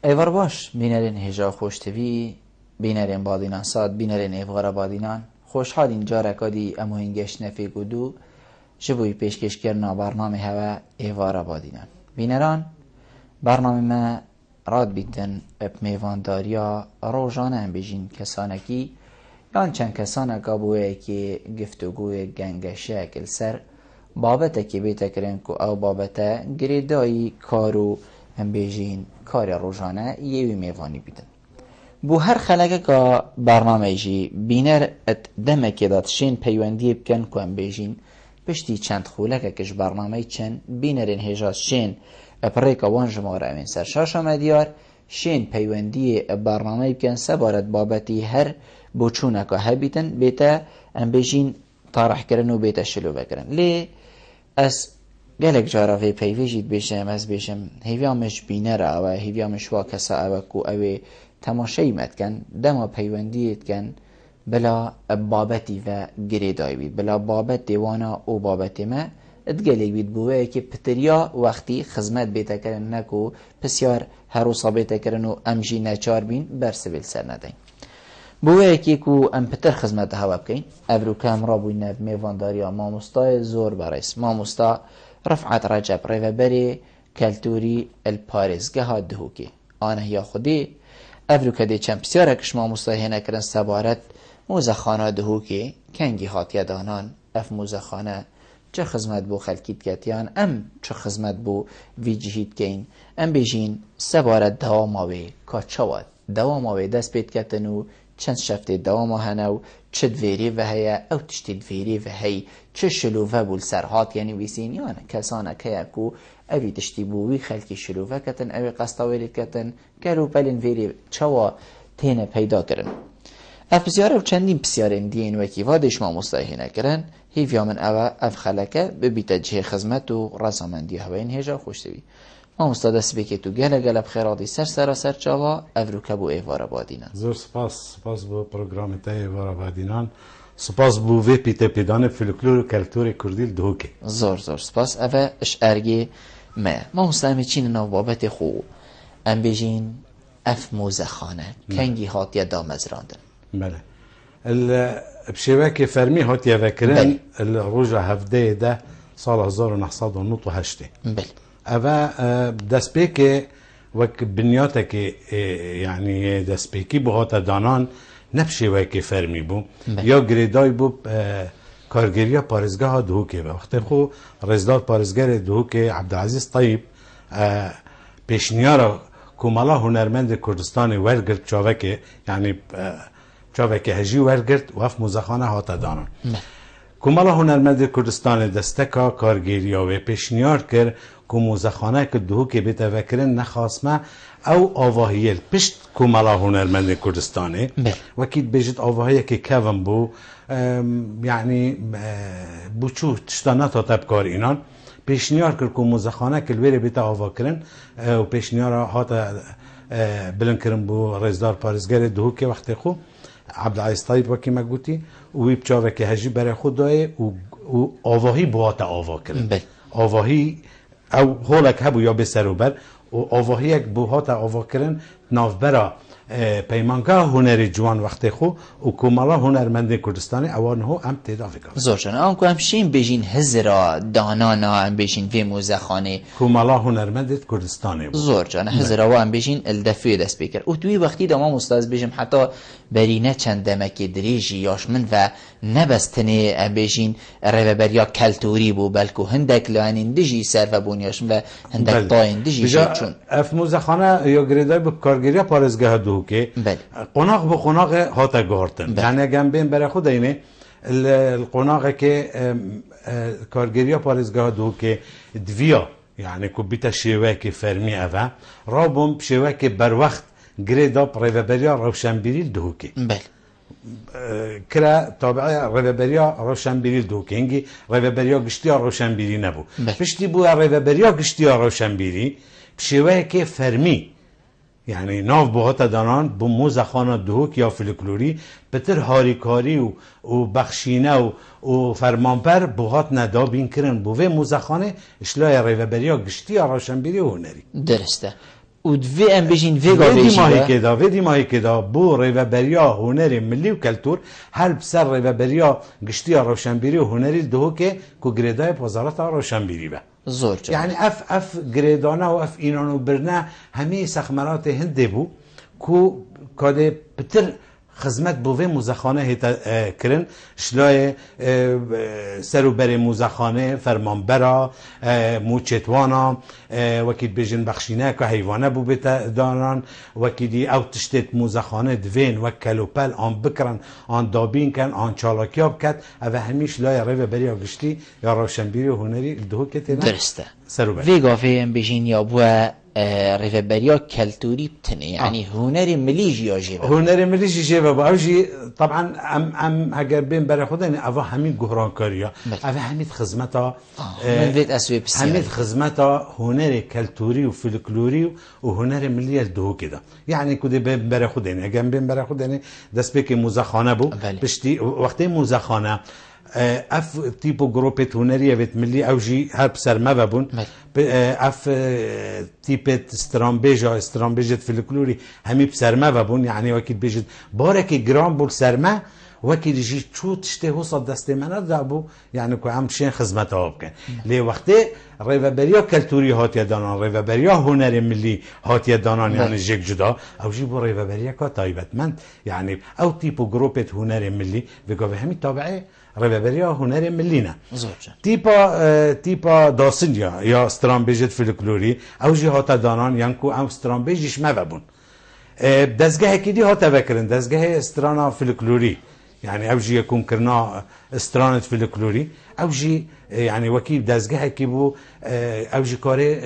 ایوار باش بینرین هجا خوشتوی بینرین بادینان ساد بینرین ایوارا بادینان خوشحال اینجا رکادی امو هنگش نفی گودو جبوی پیشکش کرنا برنامه هوا ایوارا بادینان بینران برنامه ما راد بیدن اب میوانداریا روزانه هم بجین کسانکی یان چند کسانکا بوه که گفتگوی گنگشه کل سر بابته که بیتا کرن که او بابته گریدایی کارو هم بیجین کار روزانه یوی میوانی بیدن بو هر خلقه که برنامه جی بینر ات دمه که داد شین پیوندی بکن که هم بیجین پشتی چند خولکه کش برنامه چند بینرین هجاز شین اپریکا وان جماره امین سر شاش آمدیار شین پیوندی برنامه بکن سبارت بابتی هر بوچونه که هبیتن بیتا ام بیجین طرح کرن و بیتا شلو بکرن لی از گلک جارا وی پیویجید بیشم از بیشم هیویامش بینره و هیویامش وا کسا او کو اوی تماشایی مدکن دما پیوندیت کن بلا بابتی و گریدای بید بلا بابت دیوانا او بابتی ما ادگلی بید بوه که پتریا وقتی خدمت بیتا کرن نکو پسیار هروسا بیتا کرن و امجی نچار بین برسویل سر ندین بوه که کو ام پتر خدمت هوا بکین ابرو کام را بوین نب میوانداریا ماموستا زور برایس ماموستا رفعت رجب ریوبری کلتوری الپارزگه ها دهوکی آنه یا خودی ابرو کدی چم بسیاره کش ماموستا هنه کرن سبارت موزخانه دهوکی کنگی هاتیا دانان اف موزخانه چه خدمت بو خلکیت کتیان ام چه خدمت بو وی جهید کین ام بیجین سبارت دواماوی که چواد دواماوی دست بید کتنو چند شفته دوام هنو چه دویری و هیا او تشتی دویری و هی چه شلوه بول سرهات یعنی ویسین یعنی کسانه که اکو اوی تشتی بووی خلکی شلوه کتن اوی قصداویلی کتن گلو بلین ویری چوا تینه پیدا کرن اف بسیاره و چندین بسیارین دین وکی وادش ما مستحی نکرن هیویا من اوه اف خلکه ببیتا جه خزمت و رزامندی هواین هجا خوشتوی ما مستدس بکی تو گله گله بخیراتی سر چاوا افرو کبو ایوارا بادینان زور سپاس بو پروگرام تا ایوارا بادینان سپاس بو وی پیتا پیدان فلکلور و کلتور کردیل دهوکه زور سپاس اوه اش ارگی ما مستعمه چین نو بابت خو ام بیجین اف موزخانه کنگی هاتیا دامزراندن بله بشیوه فرمی هاتیا وکرن الروژه هفته ده سال 1998 بله اوه دست پیک وک بنیاته که یعنی دست پیکی بو هاتا دانان نبشه وکی فرمی بو یا گریدای بو کارگیریا پارزگاه ها دهوکه و وقتی خو رزدار پارزگر دهوکه عبدالعزیز طیب پیشنیارا کمالا هنرمند کردستان ورگرد چاوکه یعنی چاوکه هجی ورگرد و اف موزخانه هاتا دانان کمالا هنرمند کردستان دستکا کارگیریا و پیشنیار کرد که موزخانه که دهوکه بیتا وکرن نخاسمه او آواهیل پشت کمالا هنرمند کردستانه وکید بیجت آواهیه که کون بو یعنی بوچو تشتانات ها تبکار اینان پیشنیار کرد که موزخانه که الویره بیتا آوا کرن و پیشنیار هاتا بلن کرن بو رزدار پارزگر دهوکه وقتی خو عبدالعزیز طیب وکی مگوتی و وی بچاوه که هجی برای خود دایه و آواهی بواتا آوا کرن آواهی او هولک هبو یا بسر و بر و آواهی یک بوهاتا آوا کرن نافبرا پیمانگاه هنری جوان وقتی خو و کمالا هنرمند کردستانی اوانهو هم تیدا فکر زور جان آن که همشین بیجین هزرا دانانا هم بیجین وی موزخانه کمالا هنرمند کردستانی بود زور جان هزرا و هم بیجین الدفوی دست بکر و توی وقتی دا ما مستاز بیجیم حتی برینه چند دمکی دریجی یاش من و نبستنه بیجین روبریا کلتوری بو بلکو هندک لانین دیجی سر و بونیاش و هندک تاین دیجی چون اف موزخانه یا گریدای با کارگیریا پارزگاه که قناق به قناق هاتا گارتن یعنی اگم بین برای خود اینه القناق که کارگیریا پارزگاه دو که دویا یعنی که بیتا شیوه که فرمی اوه را بوم شیوه که بر وقت گریدا ریوبریا روشنبیریل دو که کرا تابعه ریوبریا روشنبیریل دو که هنگی ریوبریا گشتی روشنبیری نبو پشتی بو ریوبریا گشتی روشنبیری شیوه که فرمی یعنی ناو بوهات دانان بو موزخانه دهوک یا فلکلوری بتر هاریکاری و بخشینه و فرمانبر بوهات ندا بین کرن بوه موزخانه اشلای ریوبریا گشتی یا روشنبیری و هنری درسته و دوی ام بجین ویگا ویدی ماهی ویجی که دا ویدی ماهی که دا بو ریوبریا هنری ملی و کلتور هر بسر ریوبریا گشتی روشنبیری و هنری دو که گریدای وزارت روشنبیری به زور جان يعني اف جريدانا واف اينانو برنا همي سخمرات هندي بو كو كاد بتر خدمت بوه موزخانه هیتا کرن شلای سرو بر موزخانه فرمانبرا موچتوانا وکی بیجن بخشینه که حیوانه بو بیتا دانان وکی دی او تشتت موزخانه دوین و کلوپل آن بکرن آن دابین کن آن چالاکیاب کد او همیش لای روی بری آگشتی یا روشنبیری و هنری دهو کتی نه درسته سرو بر ویگا فیم بیجین یا بو ریوبریا کلتوری بتنه يعني هنري مليجي يا جيبه هنري مليجي جيبه باوجي طبعا ام اگر بين برا خدني افا همين گهران كاريا افا همين خدمتا من بيت اسوي بسياري همين خدمتا هنري كلتوري وفلكلوري وهنري ملي الدهو كده يعني كده بين برا خدني اگر بين برا خدني دست بك موزخانه بو بشتي وقتی موزخانه اف تيبو جروبت هنريه بيت ملي اوجي هر بسر ما ببون اف تيبت استرامبيجت فلكلوري همي بسر ما ببون يعني وكيد بيجد بارك جرام بول سرما وكيد يجي شو تشتي وصل دست منه دابو يعني كو عم شين خدمتها بكن لي وقتي ريفابريا كلتوري هات يدانان ريفابريا هنر ملي هات يدانان يعني جيك جدا او جيبو ريفابريا كا تايبتمند يعني او تيبو جروبت هنر ملي بيقو همي تابعه ريفابريا هنر ملينا تيبا داسنيا يا استرامبيجت فلكلوري او جي هاتا دانان ينكو او استرامبيجيش ما ببون دزگاه كيدي هاتا بكرن دزگاه استرانا فلكلوري يعني او جي يكون كرنا استرانة فلكلوري او جي يعني وكيل دزگاه كيبو او جي كاري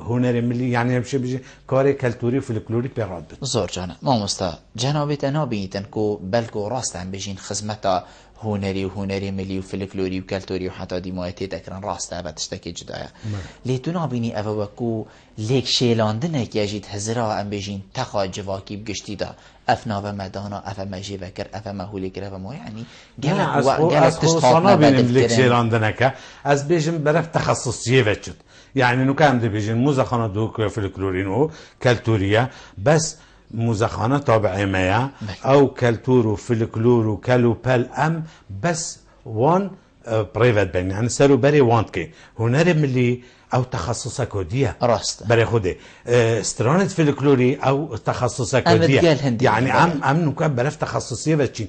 هنر ملي يعني همشه بيجي كاري كلتوري فلكلوري بيراد بد زور جانا ما مستا جنابت انا بيتن كو بلكو راست عم بيجين خدمتا هنري وهنري ملي وفلكلوري وكلتوري وحتى ديمايتي تكرن راسته بتشتكي جدايا ليتونا بيني افوكو ليك شيلاندنه يجيت هزرا ام بيجين تخا جواكي بگشتي دا افنا و مدانا اف مجي بكر اف مهولي كر اف ما يعني جالك تشتاقنا بينم ليك شيلاندنه از بيجن برف تخصصيه وجد يعني نو كان دي بيجن موزخانه دوك فلكلورين و كلتوريا بس موزخانه تابعه ميا او كلتور وفلكلور وكالوبال ام بس وان برايفت بين يعني سرو بري وانتكي هنر ملي او تخصص كوديه راست بري خده استرانه فلكلوري او تخصص كوديه يعني ام نكون برف تخصصيه بچين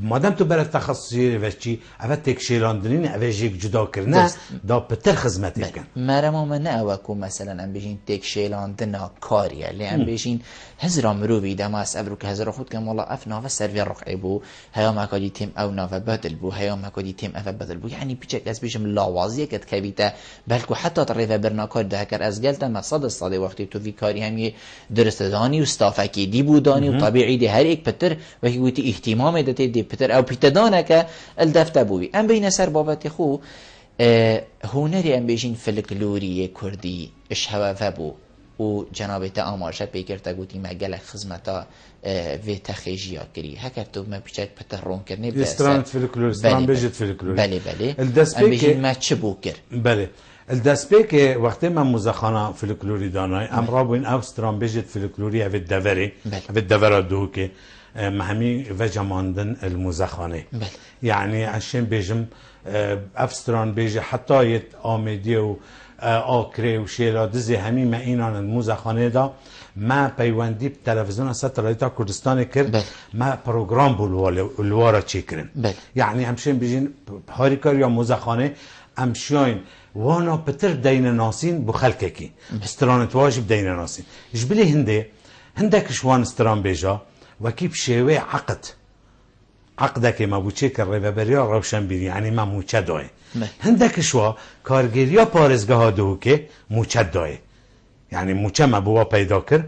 مادام تو برای تخصصی وچی اول تکشیلاندنین اول جیک جدا کرنه دا بتر خدمت کن مرا من نه اوکو مثلا ام بجین تکشیلاندنا کاریه لی ام بجین هزرا مروی دماس ابرو که هزرا خود کم والله اف ناف سروی رقعی بو هیا مکادی تیم او ناف بدل بو هیا مکادی تیم اف بدل بو یعنی بیچک از بجم لاوازیه کت کبیته بلکو حتی طریقه برناکار ده کر از گلت مقصد الصادی وقتی تو وی کاری همی درست دانی و استافکی دی بودانی و طبیعی دی هر یک پتر و کی گویی اهتمام دته دی پتر او پیتدانه که الدفته بوی ام بین سر بابت خو هنری ام بیشین فلکلوری کردی اشهوا فبو و جنابت آمارشت بیکرتا گوتی مگل خدمتا و تخیجیا کری هکر تو ما پیچک پتر رون کرنی بس استرانت فلکلوری استران بیجت فلکلوری بله ام بیشین ما چه بو کر بله الدسبيك وقت ما مزخانه فلكلوري داناي ام رابين او استران بیجت فلکلوری او الدوري او الدورة دوكي مهمي وجماندن المزخانه يعني عشان بيجم افستران بيجي حتى يت آمدي و آکره و شیرادزی همین ما اینان المزخانه دا ما پیوندی تلویزیون ستلایتا کردستان کرد ما پروگرام بولوارا چی کرن يعني همشين بيجين هاريكار يا مزخانه امشين وانا بتر دين ناسين بخلككي استرانت واجب دين ناسين جبلي هندك شوان استران بيجا وكيف شوي عقدك ما بوچه الريفابريا روشنبيري يعني ما موچه داي هندك شوا كارگيريا پارزگاه دو که موچه داي يعني موچه ما بوا پیدا کر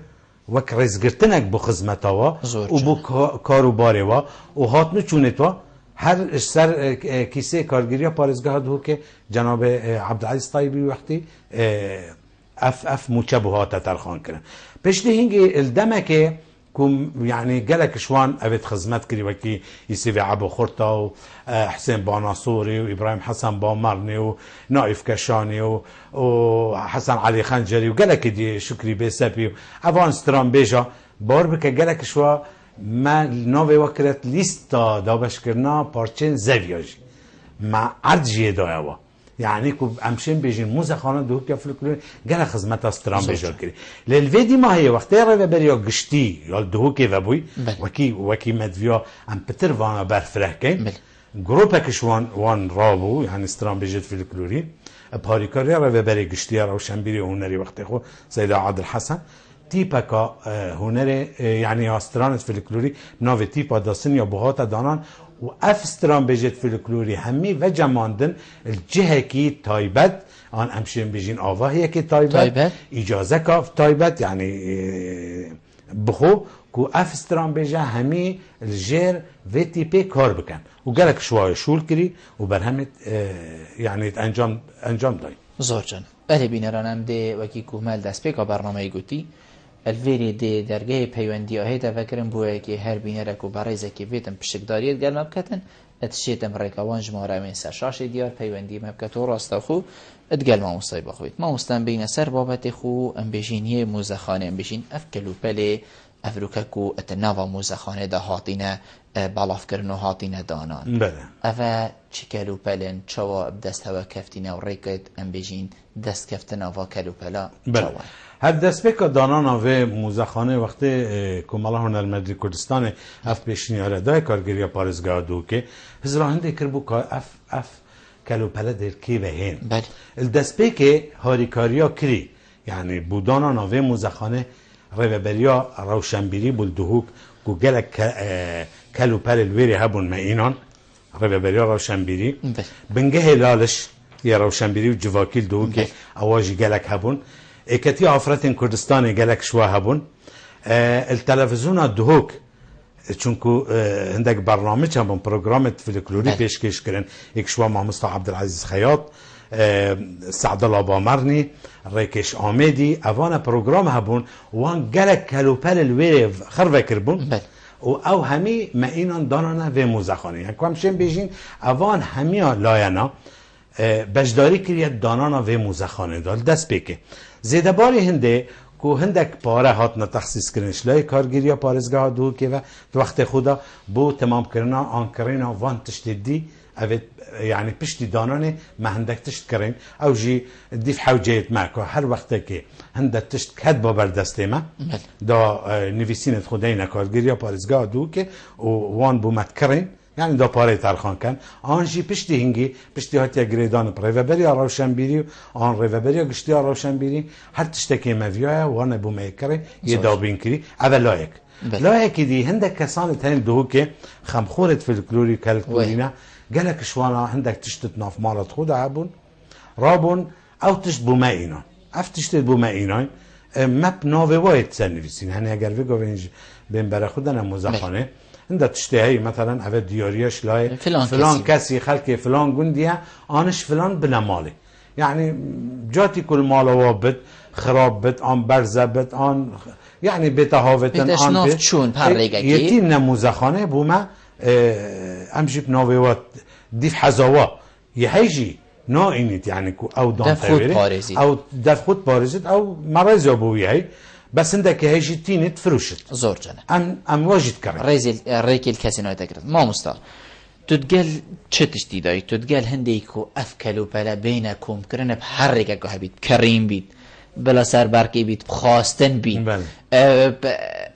وك رزگرتنك بو خدمتاوا و بو کاروباره وا و هاتنو چونتوا هر سر کیسه کارگیریا پارزگاه دو که جناب عبدالعزیز طیبی وقتی اف موچه بو هاتا ترخان کرن پشت هنگی الدمه که كم يعني جالك شوان أبد خدمت كري وكي يسيفي عبو خورتا وحسين باناصوري وإبراهيم حسن بامرني ونائف كشاني وحسن علي خنجري وجالك دي شكري بيسابي أفان سترام بيجا بار بك جالك شوا ما نوفي وكرت ليستا دابش كرنا بارچين زفياجي مع عرض دايوا يعني كو امشين بيجين موزخانه دوك يا فلكلور جال خدمت استرام بيجا كري للفيدي ما هي وقت راه بريا گشتي يا دوك وبوي وكي مدفيا ام بتر وانا برفرهكين جروبك شوان وان رابو يعني استرام بيجت فلكلوري باريكاري راه بري گشتي راه شنبيري هنري وقت خو سيد عادل حسن تيبكا هنري يعني استرانت فلكلوري نوفي تيبا داسن يا بوهاتا دانان و افستران بيجت فلكلوري همي و جماندن الجهه كي تايبت ان امشين بيجين آوا هي كي تايبت اجازه كاف تايبت يعني بخو كو افستران بيجا همي الجير في تي بي كار بكن وقالك شويه شول كري وبرهمت يعني انجام داي زوجن اهل بينرانم دي وكي كومال دست بك برنامه گوتي الفيري دي درجه پیوندی هيدا فکرم بوه که هر بینرک و برایزه که ویتم پشکداریت گل مبکتن اتشیتم ریکوان جماره من سرشاش دیار پیوندی مبکت و راست خو اتگل ما مستای بخوید ما مستن بین سر بابت خو ام بجینی موزخانه ام بجین افکلو پله افروککو اتناوا موزخانه ده هاتینه بالاف کرنو هاتینه دانان بله افا چکلو پلن چوا بدست هوا کفتینه و ریکت ام بجین دست کفتنه و کلو پلا بله هر دست بکا دانانا و موزخانه وقتی کمالا هنرمندی کردستان اف پیشنیاره دای کارگیری پارزگاه دو که هزرا هنده کربو که اف کلو پلا در کی و هین بله الدست بکا هاریکاریا کری یعنی بودانا و موزخانه روبریا روشنبیری بلدهوک گو گلک کلو پلا الویری هبون ما اینان روبریا روشنبیری بنگه هلالش یا روشنبیری و جواکیل دهوک اواجی گلک هبون اكتي عفرتين كردستاني قالك شوا هبون التلفزيون الدهوك چونكو عندك برنامج هم برنامج فلكلوري بيشكش كرن اك شوا مع مصطفى عبد العزيز خياط سعد الله بامرني ريكش آمدي اوانا برنامج هبون وان قالك كالوبال الويري خربه كربون او همي ما اینان دانانا و موزخانه يعني كوامشين بيجين اوان همي لاينا بجداری کریت دانانا و موزخانه دال دست بکه زیده باری هنده که هندک پاره هاتنا تخصیص کرنش لای کارگیری پارزگاه دو که و وقت خدا بو تمام کرنا آنکرینا وان تشتدی اوید يعني پشتی دانانه ما هندک تشت کرن او جی دیف حوجیت ماکو هر وقت که هندک تشت کد با بردسته ما دا نویسینت خداینا کارگیری پارزگاه دو که وان بو مت کرن يعني دا پاره ترخان کن آنجی پشتی هنگی پشتی هاتیا گریدان ریوبری روشنبیری آن ریوبری گشتی روشنبیری هر تشتکی مویاه وانه بو میکره یه دابین کری اول لایک لایکی دی هندک کسان تین دو که خمخورت فلکلوری کلکورینا گلک شوانا هندک تشتت ناف مالت خود عبون رابون او تشت بو ماینان اف تشتت بو ماینان مپ ناوه واید سنویسین هنی اگر وگو وینج بین برا خودن موزخانه عند تشتهي مثلا أبد دياريش لاي فلان كسي خلقي فلان جندية آنش فلان بنمالي يعني جاتي كل مال وابد خراب بد آن برزه بد آن يعني بتهاوتن آن بد شون يتين نموزخانه بوما امشي بناويوات ديف حزاوا يهيجي نا اینیت یعنی او دان او دفخود پارزید او مرض ابویی هی بس عندك هيجي تينت فروشت زور جنا ام واجد كرم ريزل ريكي الكاسينو تقرا ما مستوى تتقال تشتش داي تتقال هنديكو افكلوا بلا بينكم كرنا بحركك هبيت كريم بيت بلا سر بركي بيت بخواستن بيت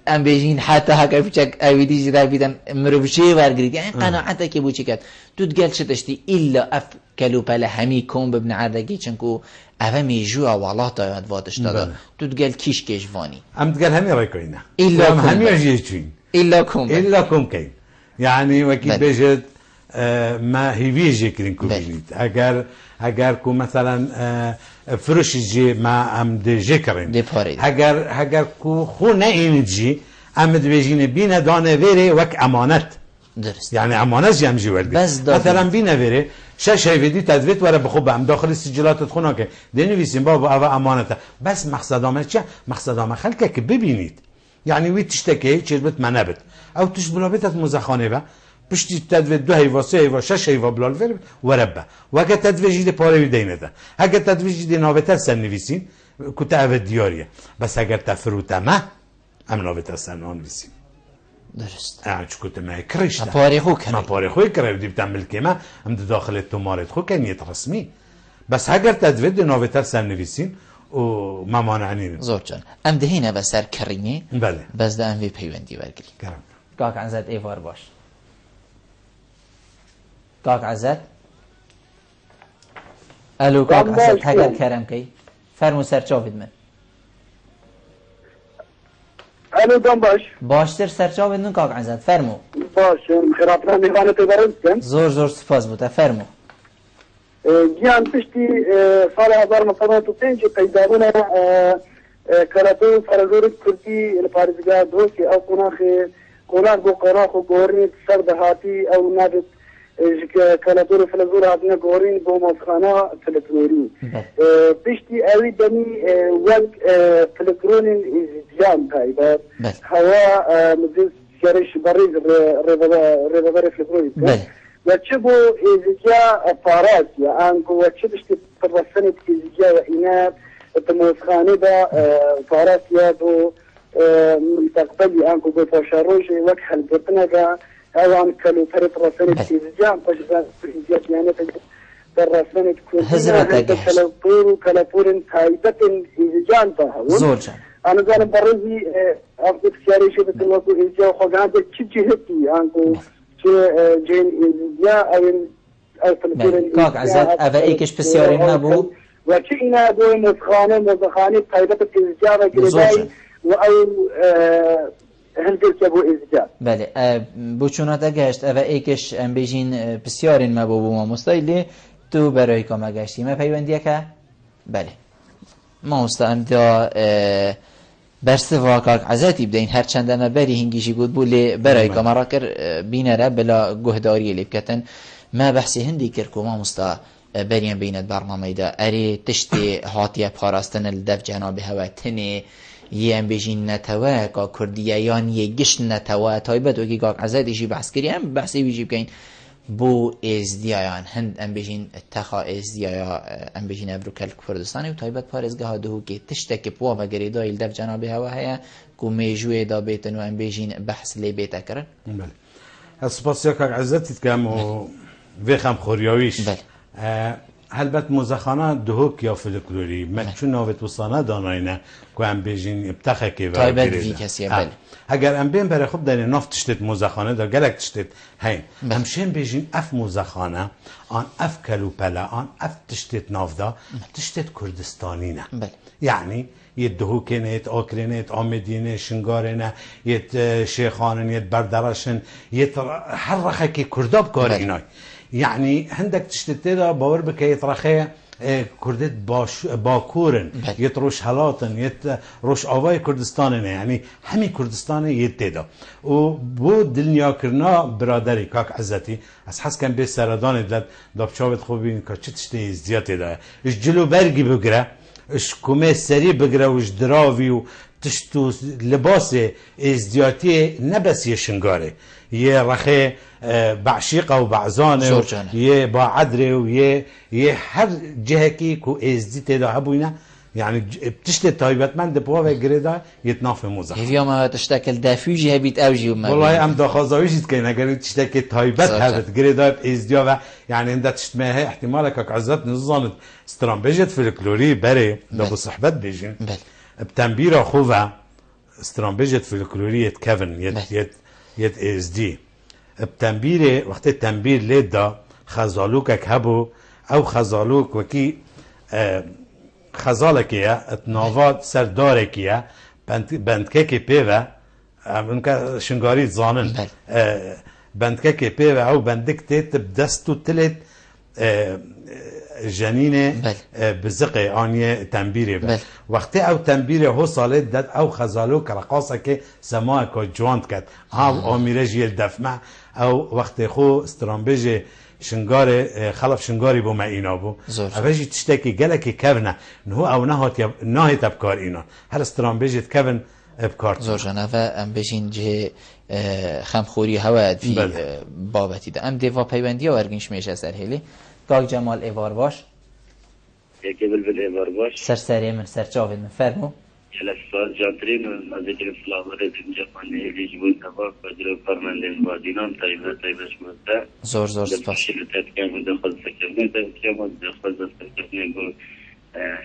ام بيجين حتى هكا بيشك ايدي جدا بيدم مروشي ورغريد يعني قناعتك بوچكات تتقال تشتشتي الا افكلوا بلا هميكم بابن عرقي چنكو اوه جوا والله تا واتش دادا تتقال كيش كيشواني ام تقال همي رايكوينا الا همي جيتشين الا كوم كين يعني وكي بيجت ما هي بيجي كرين كوبينيت اگر کو مثلا فروش جي ما ام دي جيكرين اگر کو خو نه این جي ام بيجين بينا دانه ويري وك امانت درست يعني امانت جي ام جي ورد مثلا بينا ويري شش هيفيدي تدويت ورا بخوب ام داخل سجلات خونه که دنویسیم بابا او امانته بس مقصدامه چه مقصدامه خلقه که ببینید يعني وی تشتكي چربت منبت او تش بلابتت مزخانه با پشتی تدوی 2 هیوا 3 هیوا 6 هیوا بلال ور وربه و اگه تدوی جدی پاره دینه ده اگه تدوی جدی ناوتر سن نویسین کت او دیاریه بس اگر تفروته ما ام ناوتر سن نویسین درست چکوت ما کرش ده پاره خو کنی ما پاره خوی کرد دی بتعمل کما ام داخل تومارت خو کنیت رسمی بس اگر تدوی ناوتر سن نویسین و ما مانعنین زور جان ام دهینه و سر کریمی بله بس ده ام وی پیوندی ورگلی کرم کاک عزت ایوار باش کاک عزت الو کاک عزت هگر کرم کی فرمو سر چاوید من الو دام باشتر سر چاوید من کاک عزت فرمو باش خیراتنا میخوانه تبرزکن زور سپاس بوده فرمو گیان پشتی سال 1905 پیدابونه کلاتو فرزور کردی الپارزگاه دوستی او قناخ بو قناخ و گورنی سر دهاتی او نادت کلاتو فلزور هاتنا گورین بو مصخانه فلکلوری پشتی اوی دمی وگ فلکلورین ازدیان تایبات هوا مزید شرش بریز ربابر فلکلوری و چه بو ازدیا پاراسیا انکو و چه بشتی پرسنت ازدیا و اینات تموسخانه با پاراسیا بو مستقبلی انکو بو پاشاروش وک حلقتنا با اوان کلو پرت رسنت ازدیا پاشا ازدیا یعنی پرسنت حضرت کلپورن تایبت ازدیا انتها زور جان انا زالم برزي افضل سياري شبه الوقت ازدیا خوغان ده چی جهتی انکو جين ازدیا او فلسطين کاک عزت اوه ایکش بسیاری نبو و چه اینا بو مزخانه طیبت ازدیا و گردایی و او هندر که بو ازدیا بله بو چوناتا گشت اوه ایکش ام بیجین بسیارین مبو بو ما مستایلی تو برای که ما گشتی ما پیوندیه که بله ما مستایم دا برس واقعا عزتی بدین هر چند ما بری هنگیشی بود بولی برای که مرا کر بینه را بلا گهداری لیب کتن ما بحثی هندی کر که ما مستا بریم بینت برنامه دا اری تشتی هاتیه پاراستن الدف جناب هواتنی یه ام بیجین نتوه که کردیه یان یه گشت نتوه تایبت وکی که عزتیشی بحث کری هم بحثی بیجی بکن بو ازدیایان هند ام بیجین اتخا ازدیایا ام بیجین ابروکل کردستانی و تایبت پارزگاه ها دهو که تشتک پوا و گریدای الدف جناب هوا هیا که میجوی دا بیتن و ام بیجین بحث لی بیتا کرن بله سپاسیا که عزتی کم و ویخم خوریاویش بله هلبت مزخانه دهوک یا فلکلوری مچون ناوت وصانه داناینه که ام بیجین ابتخه که تایبت وی کسیه بله اگر ام بین برای خوب داری ناف تشتت مزخانه دا گلک تشتت هین همشین بیجین اف مزخانه آن اف کلوپلا آن اف تشتت ناف دا تشتت کردستانی نه یعنی یه دهوکه یه آکرینه یه آمدینه شنگارینه یه شیخانه یه بردرشن یه هر رخه که کرداب کار اینای یعنی هندک تشتت دا باور بکه یه رخه کردت باکورن یه روش حالاتن یه روش آوای کردستان نه یعنی همی کردستان یه تیدا و بو دنیا کرنا برادری کاک عزتی از حس کن به سردان دلت دابچاوت خوبین که چه تشتی ازدیاتی دا اش جلو برگی بگره اش کمه سری بگره وش دراوی و تشتو لباس ازدیاتی نبس یه شنگاره یه رخه بعشیقه و بعزانه یه با عدره و یه هر جهه کی کو ازدی تدا هبوینه يعني بتشتي تايبت من دبوا و گريدا يتناف موزه هي ما تشتكل دافوجي هبيت اوجي وما والله ام داخازاويش كاين اگر تشتكي تايبت هبت گريدا ازديا و يعني انت تشتمها احتمالك عزت نظام استرامبجت في الكلوري بري دبو صحبت بيجين بتنبير خوفا استرامبجت في الكلوري كيفن يت ازدي بتنبير وقت التنبير ليدا خزالوك هبو او خزالوك وكي خزالکیه اتناوات سردارکیه بندکه که پیوه منکه شنگاری زانن بندکه که پیوه او بندک تیت بدستو تلت جنینه بزقه آنیه تنبیره وقتی او تنبیره هو سالت داد او خزالو کرقاسه که سماه که جواند کد او آمیره جیل دفمه او وقتی خو استرامبیج شنگار خلف شنگاری بو ما اینا بو اوجی تشتکی گلکی کفنه نهو او نهات تبکار اینا هر استرامبیجت کفن ابکار زور جانه و ام بجین جه خمخوری هوا فی بله. بابتی ده ام دیوا پیوندی ورگنش میشه سر هیلی کاک جمال ایوار باش یکی بلبل ایوار باش سرسری من سرچاوید من فرمو جلسات جاترین و نزدیک فلاوره اینجا خانه هیچ بود نبا فجر فرمندین بادینان تایبش مزده زور سپاس شیل تفکر مزده خود سکرنه تفکر مزده خود سکرنه گو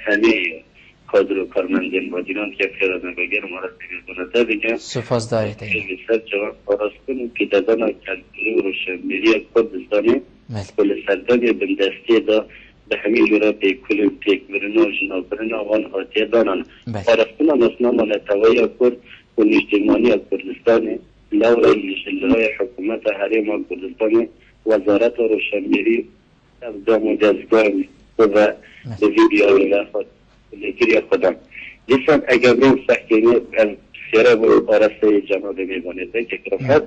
همه کادر و کارمندین بادینان که فیرانه بگر مارد بگردونه بگم سپاس دارید خیلی سر جواب خواست کنیم که دادن کلتوری و روشنبیری کردستانی کل سردانی بندستی دا به همین جورا به کل پیک برنا و جنابرنا وان حاتیه دانان خواستنا نسنا مالتوایی کرد و اجتماعی کردستانی لورا لیشنجرهای حکومت حریم کردستانی وزارت روشنبیری دام جزگانی و به ویدیوی خود لگیری خودم لیسان اگر این سحکینی سیاره و آرسته جناب میبانید که کرفت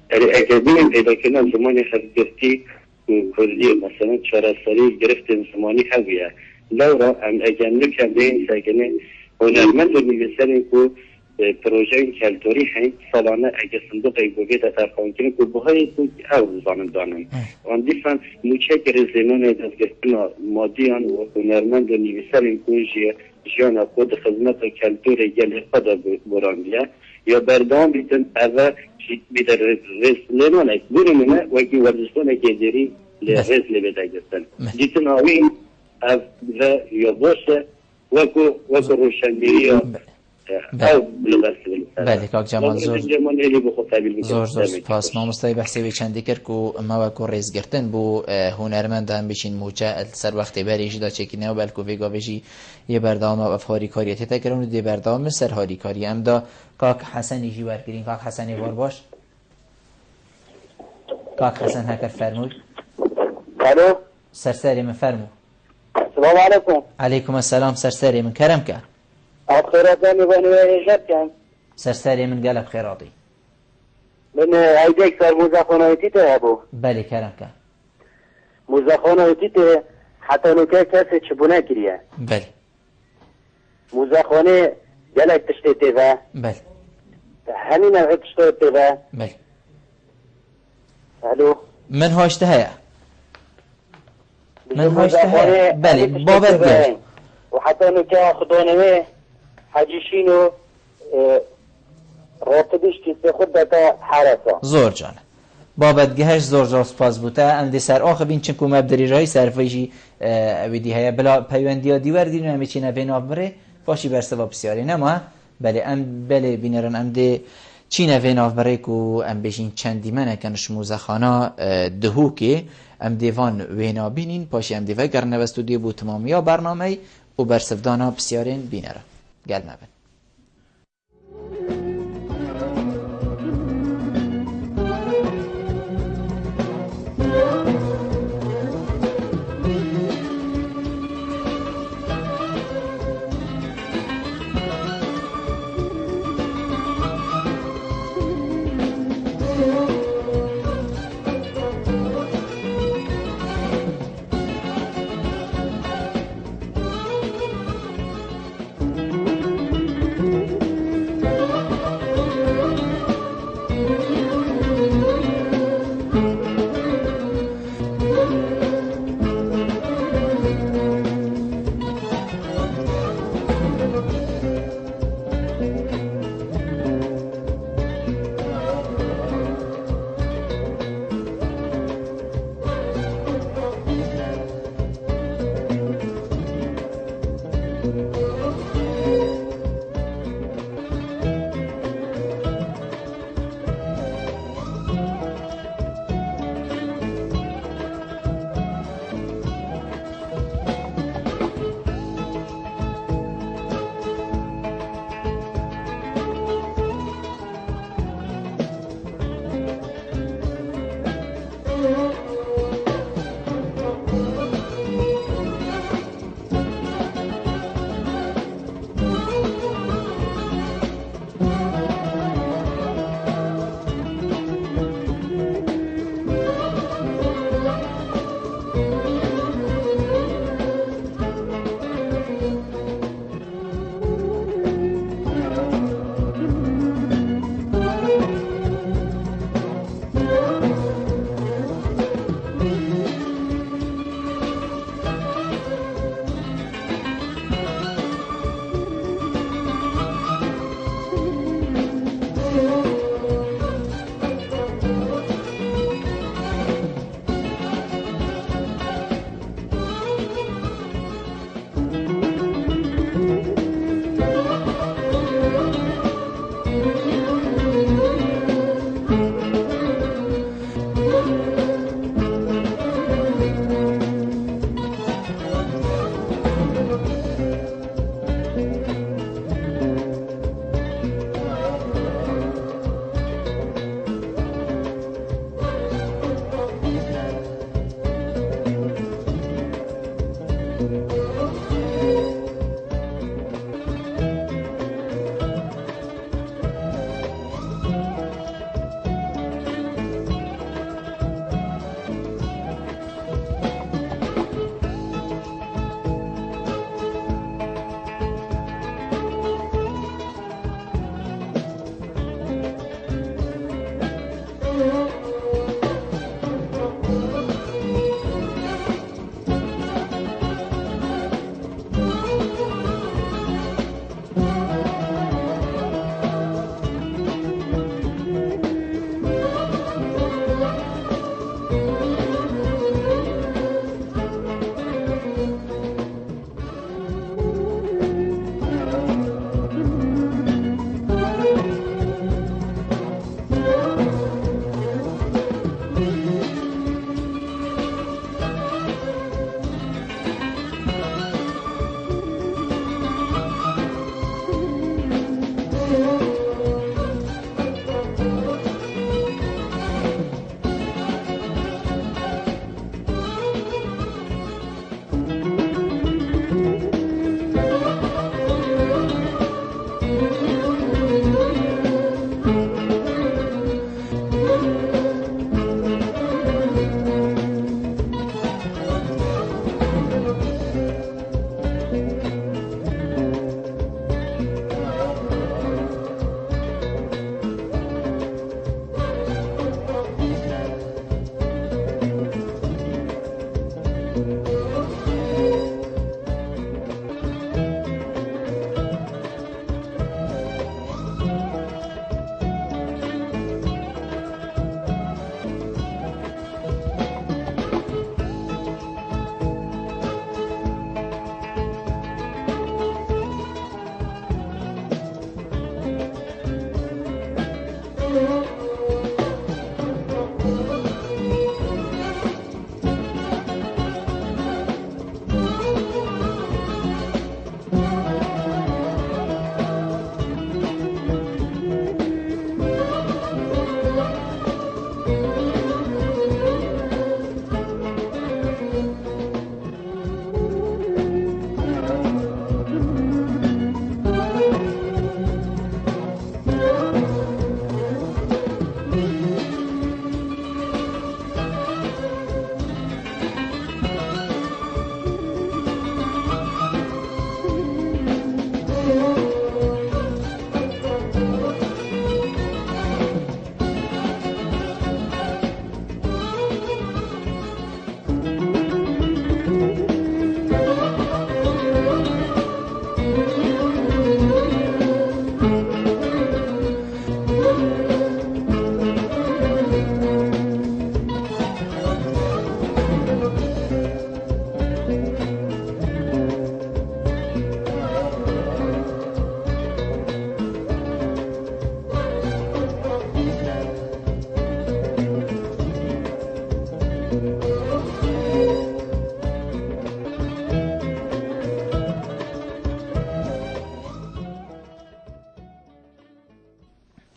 اگر بینیم پیدا کنم زمانی خدگرتی کردی مثلا 4 سالی گرفت زمانی هویه لورا ام اگر نکم به این سکنه هنرمند و نویسر که پروژه کلتوری هنگ سالانه اگر صندوق ایگوگی در ترخوان کنه که بهای که او زانم دانم آن دیفن موچه که رزینون دستگرتنا مادیان و هنرمند و نویسر که جیان خود خدمت و کلتور گل خدا براندیه یا بردام بیتن اوه بیتر رز لنانه برمونه وکی ورزشتونه که داری رز لبیده گستن دیتن آوین او یا باشه وکو روشنگیری یا بله کاک جمال زور سپاس ما مستای بحثی چندی کرد که ما وکو ریز گرتن بو هنرمند هم بشین موچه سر وقتی بریشی دا چکینه و بلکو ویگا بشی یه بردام و افهاری کاریتی تا کرون دی بردام سر هاری کاری هم دا کاک حسنی جی ورگرین کاک حسنی وار باش کاک حسن هکر فرمود الو سرسری من فرمود السلام علیکم علیکم السلام سرسری من کرم که خیراتان میبانی و ایجاد کن سرسری من قلب خیراتی من ایدک سر موزخانه ایتی ته بو بله کرم که موزخانه ایتی ته حتی نکه کسی چبونه کریه بله موزخانه گلک تشتی ته و بله همین او تشتی ته و بله الو من هاشته هيا من هاشته هيا بله بابت جاش وحتى نكا خدونوي حاجيشينو راتبش كي خدتا حرسا زور جانه بابت گهش زور سپاس بوده ام دی سر آخه بین چنکو مبدری رای صرفیشی اویدی هیا بلا پیوندی ها دیور دینو همی چی نبین آبره باشی برسوا بسیاری نما بله ام بله بینرن ام دی چی نبین آبره کو ام بشین چندی منه کنش موزخانا دهو که ام دیوان وینا بینین پاشی ام دیوه گرنه و استودیو بو تمامی ها برنامه و برسفدانا بسیارین بینره گل نبین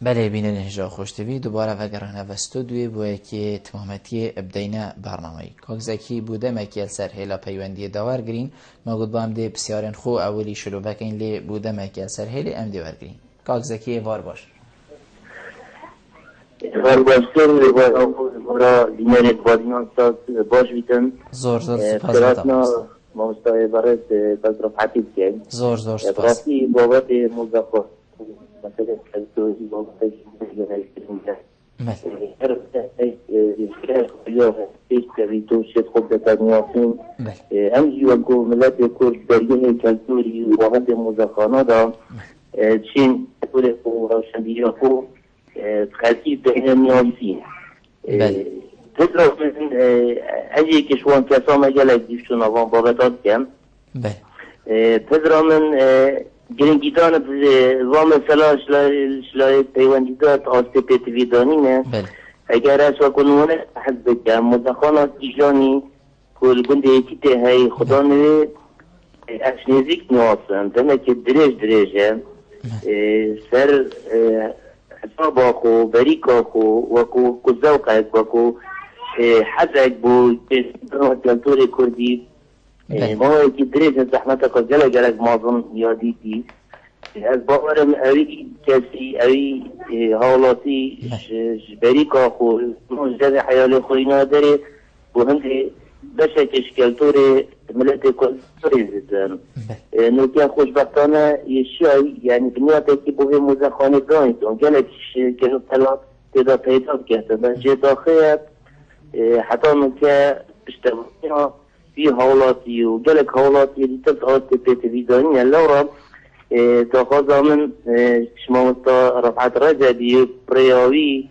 بله بینن هجا خوشتوی دوباره وگرانه و استودیوی بوده که تمامتی ابدینا برنامه‌ای کاغذکی بوده مکیل سر هیلا پیوندی داور گرین ما گود با هم ده بسیارن خو اولی شروع بکن لی بوده مکیل سر هیلی ام دیور گرین کاغذکی وار باش وار باشتر وارا دینارت بادیان ساز باش بیتن زور سپاس دادم مستای برای تصرف حتیب کن زور سپاس برای بابت مزخرف مثلا کلتوری بابت خود تنیاسین امجی وکو ملت کرد درگه کلتوری بابت مزخانه چین طور روشنبیری خو خلطی بین نیاسین تدرس من اجي كشوان كسام جلك ديشتون أوان بابتات كم تدرس من جرينجيتان بزام سلا شلا بيوانديدات آسته بتفيدانينه اگر اسوا کنونه حد كم مدخانات إجاني كل جندي كده هاي خدا نوي أشنيزيك نواسن تنك دريج سر حساب أخو بريك أخو وكو كزوقك وكو حزق بو كالتوري كردي ما يكي دريج زحمتك جلق معظم ياديتي از باورم اوی کسی اوی حالاتي بريك أخو مجدد حيالي خوينا داري وهندي بشكش كالتوري ملتي كالتوري زدن نوكي خوشبختانه يشياي يعني بنياتي كي بوهي مزخاني دانيتون جلقش كنو طلاب تدا پیدا کرده من جه داخل حتی نکه اشتباهی في حالاتی و جلق حالاتی دیتت آتی پیت ویدانی لورا تاخذ من شما مستا رفعت رجبی پریاوی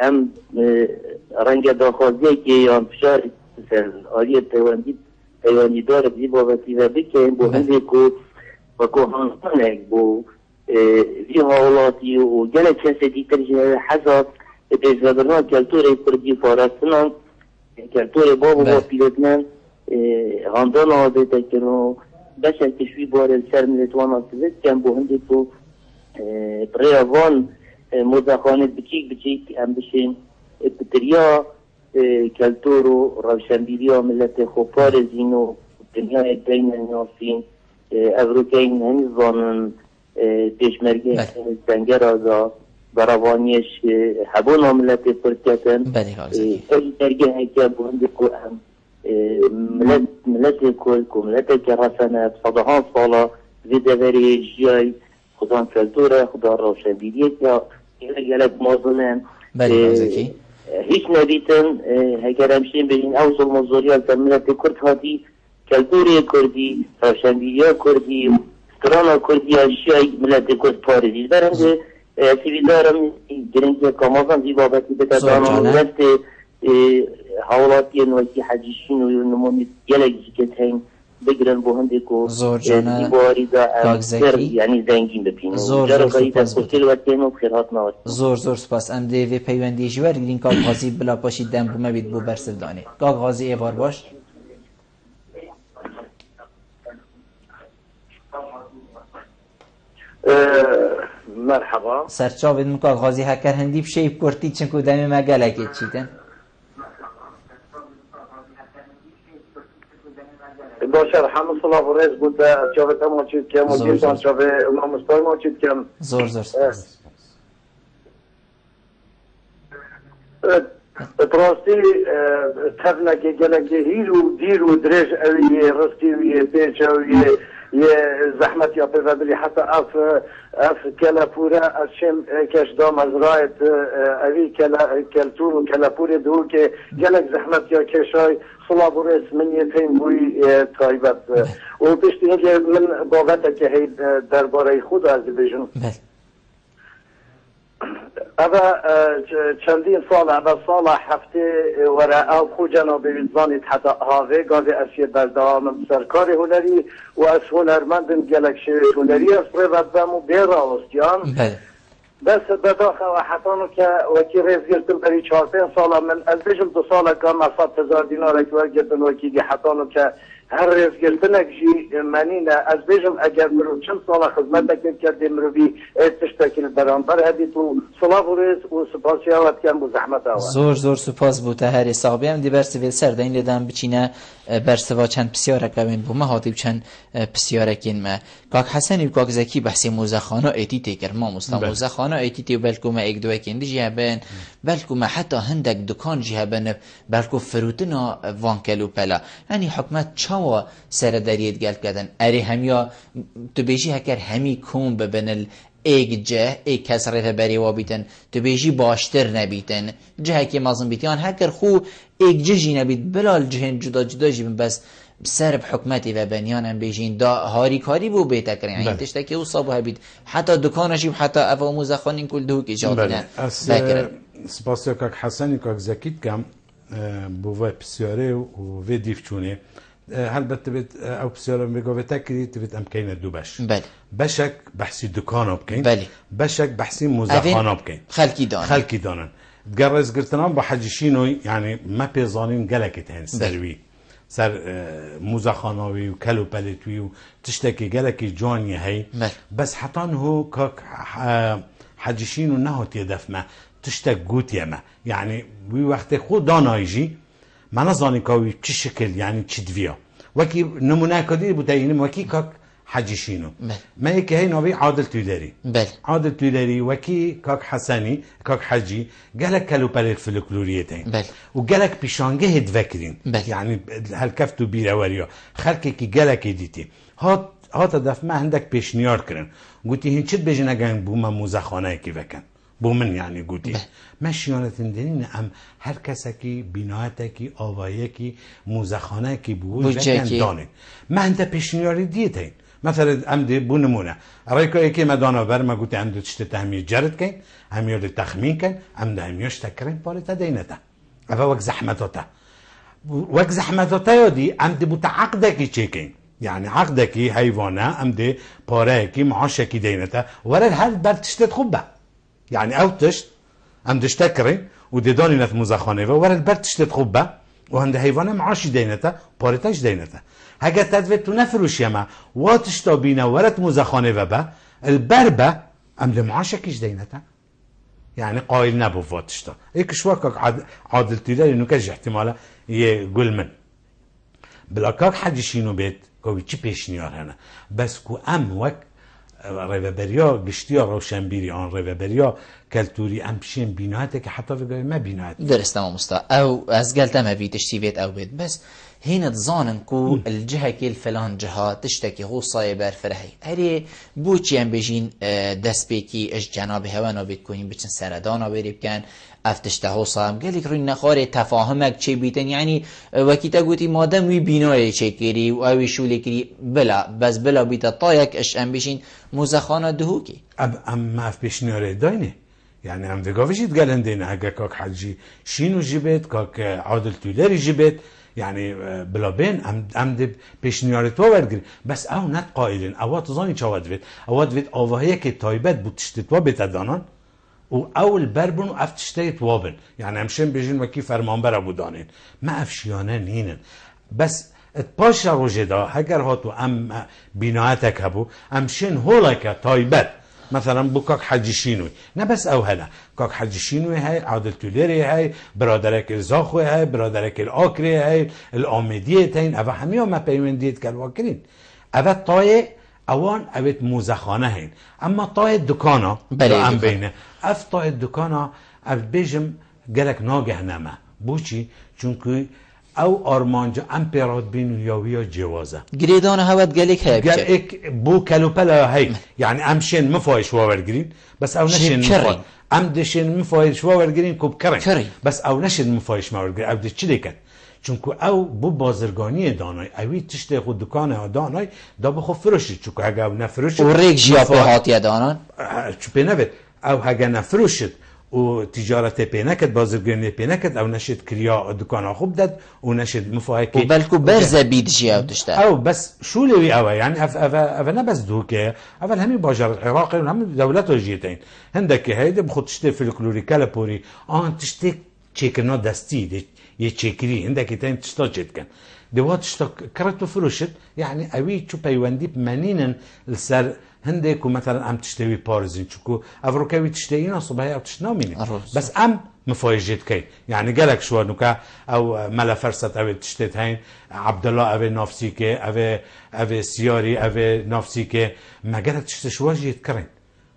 ام رنگ داخوزی که یان فشار آلی پیوندی دار بزی بابتی و بکن بو هنده که وکو هنسانک بو في حالاتی و جلق کسی دیتر حساب پیشوادرنا کلتور کردی فارستان کلتور بابو با پیلتنان هندان آده تکنو بشر کشوی بار سر ملتوان آسوید کم بو هنده تو پریوان مزخانه بچیک هم بشین ابتریا کلتور و روشنبیریا ملت خوبار زینو دنیای بین ناسین افروکین هنیزانن پیشمرگه سنگر آزا براوانیش حبون عملت فرکتن ای درگه هکا بونده که هم ملت کل که ملت کرسنه صدها سالا ویده وری جای خدا کلتوره خدا روشنبیریه که گلک مازنن هیچ نبیتن هکر همشین بگین اوصل مزوریال که ملت کرد هاتی کلتوری کردی روشنبیریا کردی سترانا کردی اشیای ملت کرد پارزید برنده سیویدارم گرنگی کامازان زی بابتی بتدانم رفت حوالاتی نوکی حجیشین و نمونی گلک جکت هین بگرن بو هنده که زور جانا زیباری دا کاغذکی یعنی زنگین بپینو زور سپاس بود زور سپاس ام ده وی پیوندی جوار گرین کاغذی بلا پاشید دم بومه بید بو برسل دانه کاغذی ایوار باش مرحبا سرچاوید من کاغذی هکر هندی بشیب کرتی چنکو دمی مگلکت چیدن باشر همه صلاح و رز بوده چاوه تما چید کم و دیشان چاوه امام مستای ما چید کم زور سپاس براستی تفنه که گلنگه هیرو دیرو درش اویه رستی ویه پیچ اویه یه زحمت یا پیوندری حتی اف کلپوره از شم کش دام از رایت اوی کلتور و کلپور دو که گلک زحمت یا کشای صلاب و رس من یه تیم بوی تایبت و پشتی اینکه من بابت که هی درباره خود از بیشن اما چندین سال اما سال هفته وراء او خو جناب ویزانی حتی هاوه گاز اسیه بردام سرکار هنری و از هنرمندن گلکش هنری از پروردم و بیر آستیان بس بداخل و حتانو که وکی ریز گرتم بری 4-5 سال من از بیشم 2 سال که 100,000 دینار اکوار گرتم وکی دی حتانو که هر رزگلتنك جي مانينا از بيجم اجر مرو چند سالا خدمتك كردي مروي تشتكل برانبر هدي تو صلاة و سپاسیالت کن بو زحمت آوا زور سپاس بو تهر صاحبی هم دی برسی ویل سر دین لیدن بچینه برسوا چند پسیارک روین بو ما هاتیب چند پسیارکین ما کاک حسنی و کاک زکی بحثی موزخانه ایتیتی کرد ما مستا موزخانه ایتیتی و بلکو ما ایک دوه کندی جی هبن بلکو ما حتی هندک دکان جی هبن بلکو فروتنا وانکلو پلا یعنی حکمت چاوا سر دریت گل کردن اری همیا تو بیشی هکر همی کون ببن ایک جه ایک کس رفه بری و بیتن تو بیشی باشتر نبیتن جه که مازن بیتیان هکر خو ایک جه جی نبیت بلال جهن جدا جی بس سرب حکمتی و بنیان هم بیشین دا هاری کاری بو بیتا کرن یعنی تشتکی او صابو هبید حتی دکانشی حتی افا موزخانین کل دهو که جادینه بکرن سپاسیو کاک حسنی کاک زکیت کم بو وی پسیاره و وی دیف چونه هلبته بيت او بسيارة بيقوة تاكري تبيت امكين دو باش بله باشك بحسي دكانه بكين بله باشك بحسي مزخانه بكين خلقي دانن تقرز قرتنام بحجيشينو يعني ما بيزانين قلقت هن سروي سر مزخانوي وكلو بلتوي وتشتكي قلقي جواني هاي بس حطان هو كاك حجيشينو نهو تيدف ما تشتك قوت يما يعني وي وقت خود دانايجي ما نزانی که چه شکل یعنی چه دویا وکی نمونه کدی بودیم وکی کاک حجیشینو ما یکی هی نوی عادل تویلری عادل تویلری وکی کاک حسنی کاک حجی گلک کلو پلیت فلکلوریتین و گلک پیشانگه هد وکرین یعنی هالکفتو بیروریا خلکی کی گلک دیتی هات دفع ما هندک پیشنیار کرن گویی هنچت بجنگن بوم موزخانه کی وکن بومن يعني قوتي ماشيونة تندين ام هر كسكي بنايتكي آوائيكي موزخانكي بوجه دانين ما انت پیشنیاری دیتین مثلا ام دي بونمونه رايكو ايكي ما دانا بر ما قوتي ام تشت تهمي جرد كين هم يود تخمين كين ام ده هم يوش تكرين بارتا دينتا افا وك زحمتاتا يدي ام دي بتعقدكي چيكين يعني عقدكي حيوانه ام دي پارهكي معاشكي دينتا ورد هر بر تشتت خوبه يعني او تشت ام دشتكرين وديداني نت مزخانه و ورا البرد تشتت خوبه و هند حيوانه معاشي دينته پارتاش دينته هاگه تدوت تو نفروش يما واتشتا بينا ورت مزخانه و با البربه ام لمعاشكيش دينته يعني قايل نبو واتشتا ايك شوكك عادل تيدار انو كاج احتماله يقول من بلاكاك حجيشينو بيت كوي چي پیشنيار هنا بس كو ام وك ریوبریا گشتیا روشنبیری آن ریوبریا کلتوری امشین بینایته که حتی بگوی ما بینایت درست تمام مستا او از قلت ما في تشتيفيت او بيت بس هنا تظانن كو الجهه كي الفلان جهه تشتكي هو صايبر فرحي هري بوچي ام بيجين دس بيكي اش جناب هوانا بتكونين بچن سردانا بريب كان افتشته صام قالك روی نخاره تفاهمك چه بیتن یعنی وکیتا گوتی مادم وی بینای چه کری و اوی شولی کری بلا بس بلا بیتا طایک اش ام بشین موزخانه دهو کی ام اف بشنیاره داینه يعني ام فيجوفيشيت قال عندنا هكا كاك حجي شينو جبت كاك عادل تولري جبت يعني بلا بين ام دي بيشنياري تو ورگري بس او نت قائلين او تزاني چاود ويت او ويت اوهيه كي تايبت بوتشتوا بتدانان و اول بربون و افتشته توابن يعني همشن بيجين وكي فرمانبر بودانين ما افشيانه نينن بس اتباشا روجه دا هگر هاتو ام بنايتك هبو همشن هولك تايبت مثلا بو كاك حجيشينوي نه بس او هلا كاك حجيشينوي هاي عادل توليري هاي برادرك الزاخوي هاي برادرك الاكري هاي الامديتين او هميا ما پیونديت كالواكرين او طاي اوان اوت موزخانه هين اما طاي دكانا ام بينه اف طاي دكانا اف بيجم قالك ناگه نما بوچي چونكو او آرمانجا امپرات بین یاویا جوازه گریدان هوت گلیک هی گلیک بو کلوپلا هی یعنی امشن مفایش واورگرین بس او نشن مفای ام دشن مفایش واورگرین کوب کرن بس او نشن مفایش واورگرین او دچ دیکن چونکو او بو بازرگانی دانای اوی تشت خود دکانه دانای دا بخو فروشی چونکو اگه او نفروشید و ریک جیا په هاتیه دانان چو پینوید او اگه نفروشید و تجارت پینکت بازرگانی پینکت او نشد کریا دکان خوب داد و نشد مفاهی و بلکو برز بید جیا داشته او بس شو لوی او یعنی اف نه بس دوکه اول همین باجر العراق و همین دولت جیتین هندک هیده بخود تشته فلکلوری کلپوری آن تشته چیکنا دستی یه چیکری هندک تین تشتا چیت کن دوات اشتاق كرتو فروشت يعني اوي شو بيوندي بمنين السر هندك ومثلا ام تشتوي بارزين شكو افروكاوي تشتينا صباحي او تشتناميني بس ام مفاجئت كي يعني قالك شو نكا او ملا فرصت او تشتت هين عبد الله او نفسيكي او سياري او نفسيكي ما قالك تشت شو جيت كرين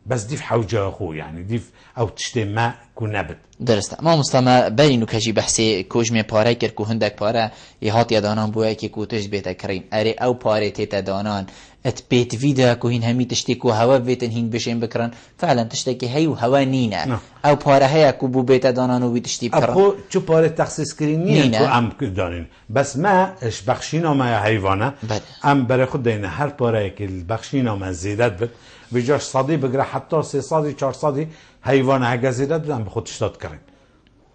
بس ديف حوجه اخو يعني ديف او تشتي ما كنبت درسته ما مستمع بینو کجی بحثی کوچمی پاره کرد که هندک پاره یهات یادانان بوده که کوتش بیت کریم اره او پاره تیت دانان ات بیت ویدا که هین همی تشتی که هوا بیتن هین بشین بکرن فعلا تشتی که هیو هوا نینه او پاره هیا که بو بیت دانان و بیتشتی بکرن اخو چو پاره تخصیص کرینی تو ام دانین بس ما اش بخشینا ما حیوانه ام برای خود دینه هر پاره که بخشینا ما زیادت بد بجاش صدی بگره حتی 300 400 حیوان اگر زیادت بدن به خودش داد کرد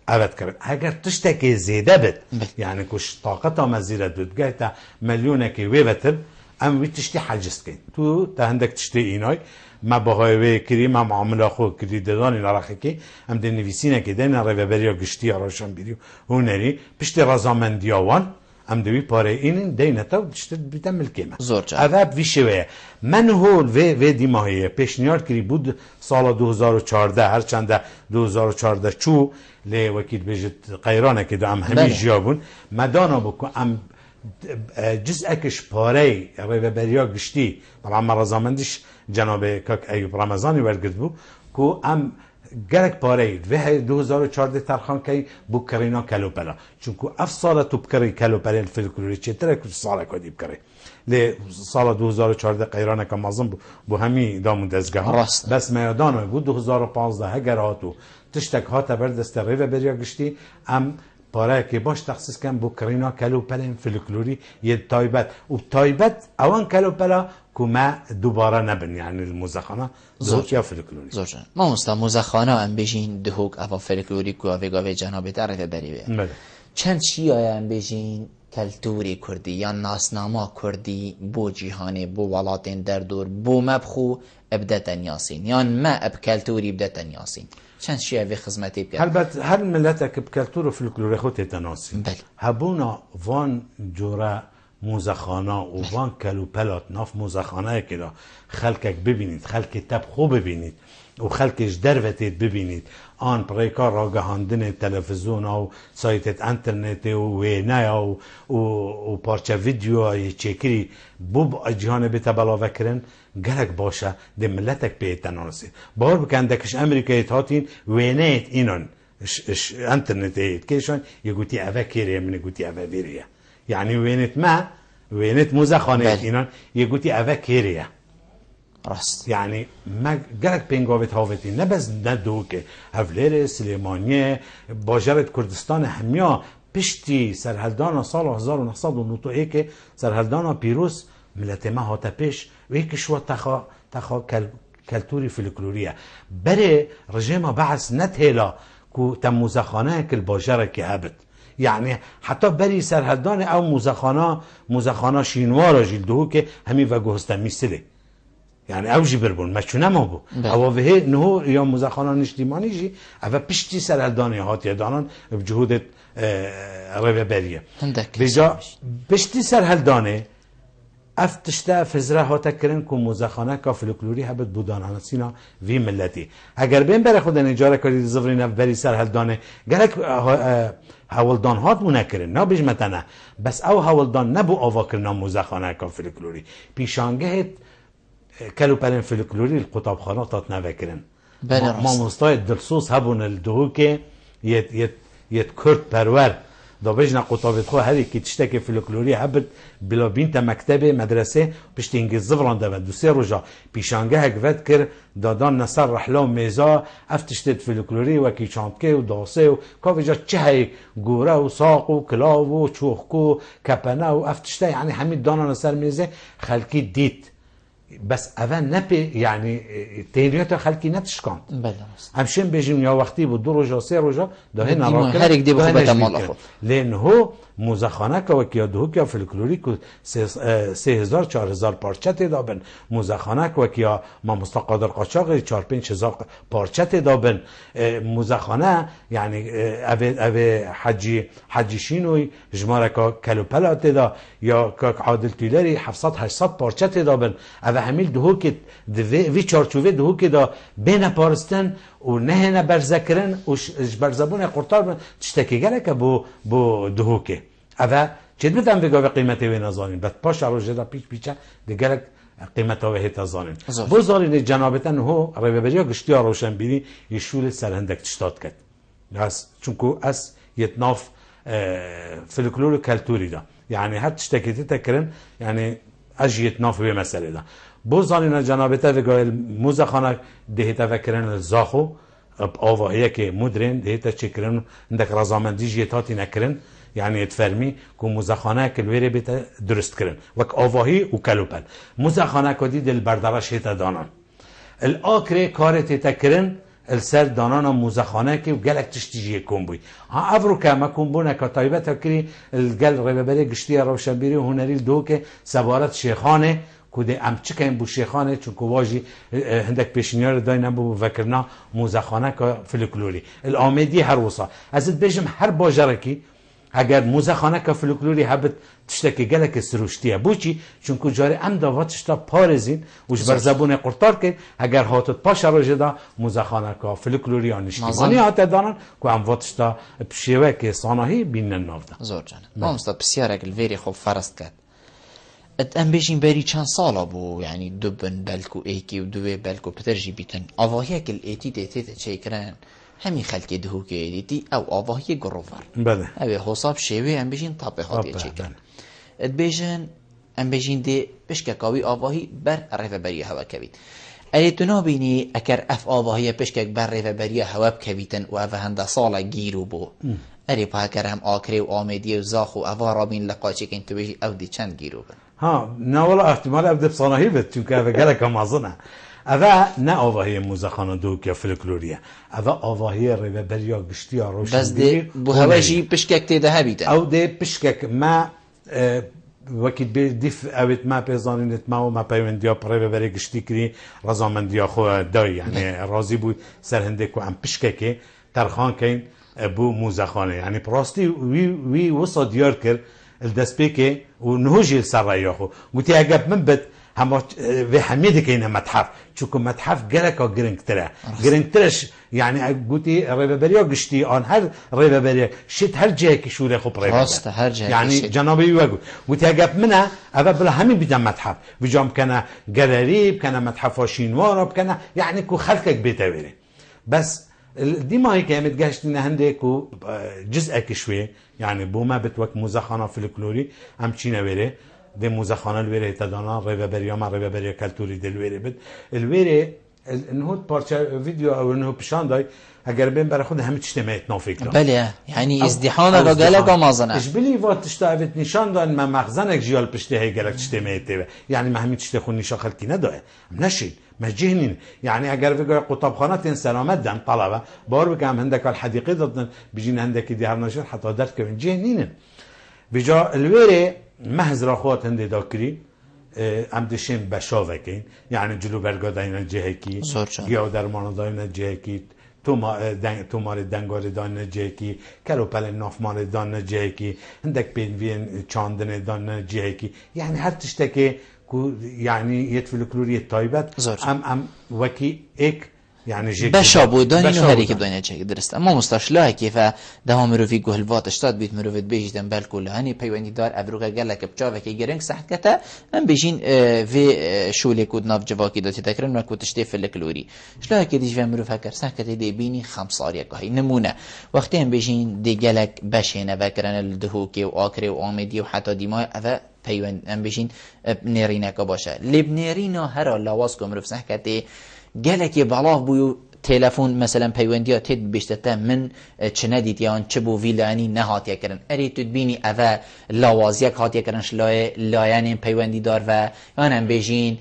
عوض کرد اگر تشتکی زیاده بد یعنی کش طاقت ما زیادت بد گهتا میلیونه که وی بتر ام وی تشتی حجز کن تو تا هندک تشتی اینای ما باهای وی کری ما معامله خو کری دادانی نراخی که ام دی نویسینه که دین روی بریا گشتی آراشان بیریو هونری پشت رضامندیاوان ام دوی پاره این دینتا و تشت بیتم ملکیمه عذاب ویشوه من هول و دیماهیه پیشنیار کری بود سال 2014 هرچند 2014 چو لی وکیل بجت قیرانه که دو ام همی جیابون مدانا بکن ام جزء اکش پاره روی بریا گشتی طبعا مرزامندش جناب کاک ایوب رمضانی ورگرد بو که ام گرک پاره و 2014 ترخان کی بو کرینا کلوپلا چون که اف سال تو بکری کلوپلا الفلکلوری چطوره که سال کدی بکری لی سال 2014 قیرانه که مازم بو همی دامون دزگاه بس میادانه بود 2015 هگر هاتو تشتک هاتا بردست ریو بریا گشتی ام پاره که باش تخصیص کن بو کرینا کلوپلا فلکلوری یه تایبت و تایبت اوان کلوپلا که ما دوباره نبن یعنی الموزخانه زوج یا فلکلوری زوج ما مستا موزخانه ام بجین دهوک اوا فلکلوری که اوه گاوه جناب داره بریوه چند چی آیا ام بجین کلتوری کردی یا ناسنامه کردی بو جیهانه بو ولاتین در دور بو مبخو ابدتن یاسین یا ما اب کلتوری ابدتن یاسین چند شیء في خدمتي بكره البته هر ملتك بكالتور وفلكلور خود تناسي هبونا وان جورا موزخانه و وان کلوپلات ناف موزخانه که خلقك ببینید خلق تبخو ببینید و خلقش دروتید ببینید آن پریکار راگهاندن تلفزیون و سایت انترنت و وینه و پارچه ویدیو چکری بوب جهان بتبلاوه کرن گرک باشه ده ملتک به تنانسی باور بکندکش امریکایت هاتین وینه اینان انترنت ایت کشان یگوتی اوه کریه من یگوتی اوه بیریه یعنی وینت ما وینت موزخانه اینان یگوتی اوه کریه راست يعني ما جالك بينجوفت هاوتي نبز ندوك هفلير سليمانية باجرة كردستان هميا بشتي سرهلدانا سال 1900 هيك سرهلدانا بيروس ملتما هاتا بيش وهيك شو تخا كالتوري فلكلورية بري رجيما بعث نتهلا كو تم موزخانه كل باجرة كهبت يعني حتى بري سرهلدان او موزخانه شينوارا جلدهو که همي وگو هستن مثله يعني اوجي بربون ما چونه ما بو او وهي نهو یا مزخانان اجتماعی جي او پشتی سرهلدانی هات یادانان بجهود رببریه بجا پشتی سرهلدانه افتشتا فزره هاتا کرن که مزخانه که فلکلوری هبت بودان سینا وی ملتی اگر بین بره خود نجاره کردی زفرین بری سرهلدانه گرک هولدان هات مو نکرن نه بجمتنه بس او هولدان نبو آوا کرنا مزخانه که فلکلوری پیشانگه کلوپلن فلکلوری القطاب خانات نوکرن ما مستای دلسوس هبون الدهوکه یت کرد پرور دا بجنا قطابت خو هری که تشتک فلکلوری هبت بلا بینت مکتب مدرسه پشت انگیز زفران دا دو سه روزا پیشانگه هکوت کر دادان نصر رحلا میزا افتشتت فلکلوری و کی چانتکه و داسه و کافجا چه گوره و ساق و کلاو و چوخکو کپنه و افتشته یعنی همین دانا نصر میزه خلکی دید بس اول نپی یعنی تیریت خلکی نتشکند همشین بجیم یا وقتی بود 2 روزا 3 روزا ده نراکل هر یک دی بخوبت مال خود لان هو موزخانه که وکیا دهوک یا فلکلوری که 3000 4000 پارچه دابن موزخانه که وکیا ما مستقادر قاچاق 4 5 هزار پارچه دابن موزخانه یعنی اوه حجی شینوی جماره که کلوپلا دا یا که عادل تیلری 700 800 پارچه دابن اوه همیل دهوک وی چارچوبه دهوک دا بین پارستن و نه نه برزکرن و برزبون قرطار تشتکی گله که بو دهوکه اوه چید بدم بگاه قیمتی وی نزانین بعد پاش عروجه دا پیچه دیگه قیمت ها هیت زانین بزارین جنابتن هو ریبریا گشتی ها روشن بیری یشول سرهندک تشتاد کد چونکو از یتناف فلکلور کلتوری دا یعنی هر تشتکیتی تکرن یعنی از یتناف به مسئله دا بزارین جنابتن بگاه موزخانه دهیتا وکرن الزاخو آواهیه که مدرن دهیتا چکرن اندک رزامندی جیتاتی نکرن یعنی اتفرمی که موزخانه کلویره بیتا درست کرن وک آواهی و کلوپل موزخانه که دید البردرش هیتا دانان الاکره کارت هیتا کرن السر دانان موزخانه که گلک تشتیجیه کن بوی ها افرو که ما کن بونه که طایبت کری الگل ریببری گشتی روشنبیری و هنری دو که سوارت شیخانه کده ام چه کن بو شیخانه چون که واجی هندک پیشنیار داینه بو وکرنا موزخانه که فلکلوری الامدی هر وصا ازت بیجم هر باجرکی اگر موزخانه که فلکلوری هبت تشتکی گلک سروشتیه بوچی چون که جاری ام داواتش تا پارزین وش بر زبون قرطار که اگر هاتت پاش راجه دا موزخانه که فلکلوری آنشتیمانی هاته دانن که ام واتش تا پشیوه که صاناهی بینن نافده زور جانه ما مستا بسیاره که الویری خوب فرست کرد ام بیشین بری چند سالا بو یعنی دوبن بلکو ایکی و دوی بلکو پترجی بیتن آواهی که الایتی دیتیت چه کرن همی خلکی دهو که ایدیتی او آواهی گروور بله اوه حساب شوی ام بیشین تابه خاطی چه کرن ات بیشن ام بیشین دی پشککاوی آواهی بر رفه بری هوا کوید الیتونا بینی اکر اف آواهی پشکک بر رفه بری هوا کویدن و اوه هنده سالا گیرو بو اری پا کرم آکری و آمیدی و زاخو اوه رابین لقاچی که انتو بیشی او دی چند گیرو بن ها نه والله احتمال ابدا بصناهي بت چون که گله مازنه اوه نه آواهی موزخانه دو که فلکلوریه اوه آواهی ریبریا گشتی روشن بس ده بو هواجی پشکک تیده هبیدن او ده پشکک ما وکی دیف اوید ما پیزانینت ما پیوندیا ریبری گشتی کری رضامندیا خو دای یعنی راضی بود سرهنده که ام پشککی ترخان کین بو موزخانه یعنی پراستی وی وصا دیار کرد الدسبيكي ونهوجي السرايا خو قلتي اجاب من بد هم في حميد كاين متحف شوكو متحف جلكا جرينكترش يعني قلتي ريبابريا قشتي ان هر ريبابريا شت هر جاكي شو له خو راست هر جاكي يعني جنابي وقو قلتي اجاب منها ابا بلا همين بدا متحف بجام كان جاليري كان متحف شينوار كان يعني كو خلقك بيتاوري بس ديما هيك متجاشتين هندك جزء شوي يعني بوما بتوك موزخانه فلكلوري ام تشينا ويري دي موزخانه الويري تدانا ريبابريا ما ريبابريا كالتوري دي الويري بد الويري انه بارشا فيديو او انه بشان داي اگر بين برا خود هم اجتماعات نافيك بله يعني ازدحام را گلک مازنه ايش بلي وقت تشتاوت نشان دان ما مخزنك جيال پشته هي گلک اجتماعات يعني ما همي تشته خون نشا خلقي نداه نشي مجهنين يعني اگر بگه قطبخانه سلامت دن طلبه بار بگم هندك الحديقه ضد بيجين هندك دي هر نشر حتى درك من جهنين بجا الويري محز راخوات هندي داكري ام دشين بشاوكين يعني جلو برگا داينا جهكي گيا درمان داينا جهكي تومار دنگار دان جهكي كلوپل نافمار دان جهكي هندك بين وين چاندن دان جهكي يعني هر تشتكي يعني يتفلكلوري الطيبات ام وكي اك يعني جيك بشا بودان اینو هری که بدانید چه درست اما مستشلاه کیف ده مروفی گهلوات اشتاد بیت مروفت بیجدن بالکل هنی پیوندی دار ابروگا گلک بچاوه که گرنگ صحت کتا ام بیشین و شولی کود ناف جواکی داتی تکرن و کودشتی فلکلوری شلاه که دیج و مروفه کر صحت کتا دی بینی خمساری که هی نمونه وقتی ام بیشین دی گلک بشینه و کرن الدهوکی و آکری و آمدی و حتی دیمای اوه پیوند ام بیشین نرینه که باشه لبنرینا هر لواز که مروف صحت کتا گلکی بالا بویو تلفن مثلا پیوندی تد بیشتر من چه ندید یا چه بو ویلانی نهاتیه کردن اری تو بینی اوه لوازیک هاتیه کردن شلای لایان پیوندی دار و یانم بیجین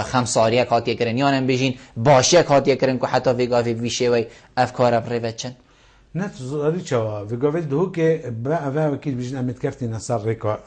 خمساریک هاتیه کردن یانم بیجین باشیک هاتیه کردن که حتی ویگاوی ویشه وی افکار بروچن نه زاری چوا و گاول دو که با اول وکیل بیشتر امید کردی نصر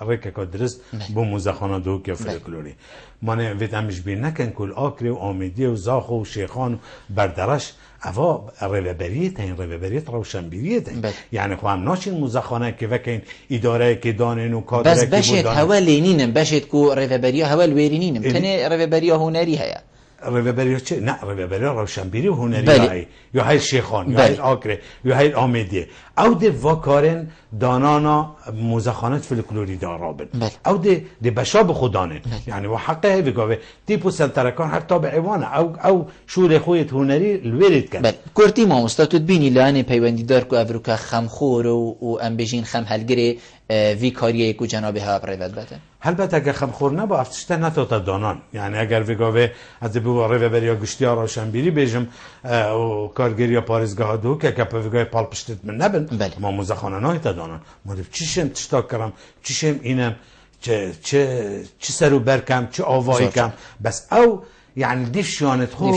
ریکا درست با موزخانه دو که فولکلوری مانه ویدامش بین نکن کل آکری و آمیدی و زاخ و شیخان و بردرش اوا روابریت این روابریت روشنبیریت یعنی خواهم ناشین موزخانه که وکین اداره که دانن و کادر بس بشت هوا لینینم بشت کو روابریا هوا الویرینینم تنه روابریا هنری هیا روابریا چه نه روابریا روشنبیری و هنری های یا های شیخان یا های آکره یا های آمیدی او ده واکارن دانانا موزخانه فولکلوری دارابن او ده بشاب خودانه یعنی و حقه بگاوه تیپو سلطرکان حتی به ایوانه او شور خویت هنری الویرید کن کرتی ما مستاتو بینی لانه پیوندی دار که افروکا خمخور و ام بجین خم هلگره وی کاریه کو جناب ها پریوت بده البته اگر خمخور نبا افتشته نتاتا دانان یعنی اگر وگاوه از بواره و بریا گشتی ها روشنبیری بیجم و کارگری پارزگاه دو که که وگاوه پال پشتت من نبن ما موزخانه نایتا دانان ما دیف چیشم تشتا کرم چیشم اینم چه سرو برکم چه آواهی کم بس او يعني ديف شيانت خو